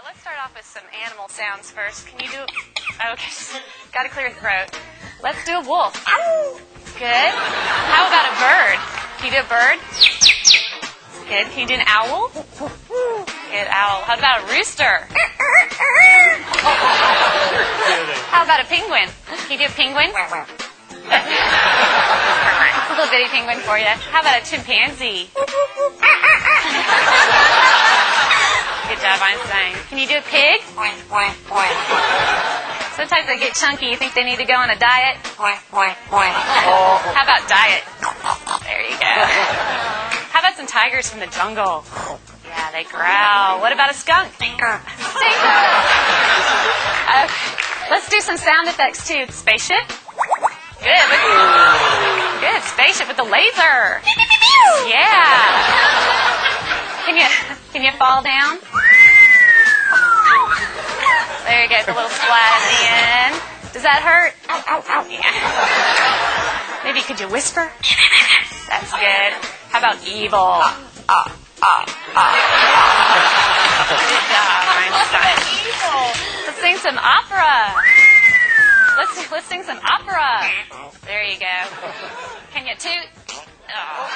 Let's start off with some animal sounds first. Can you do? Okay, got to clear your throat. Let's do a wolf. Good. How about a bird? Can you do a bird? Good. Can you do an owl? Good, owl. How about a rooster? How about a penguin? Can you do a penguin? A little bitty penguin for you. How about a chimpanzee? Good job, Einstein. Can you do a pig? Sometimes they get chunky. You think they need to go on a diet? How about diet? There you go. How about some tigers from the jungle? Yeah, they growl. What about a skunk? Stinker. Okay. Let's do some sound effects too. Spaceship. Good. Good. Spaceship with the laser. Yeah. Can you fall down? There you go. The little splat at the end. Does that hurt? Yeah. Maybe could you whisper? That's good. How about evil? Good job, Einstein. Let's sing some opera. Let's sing some opera. There you go. Can you toot? Oh.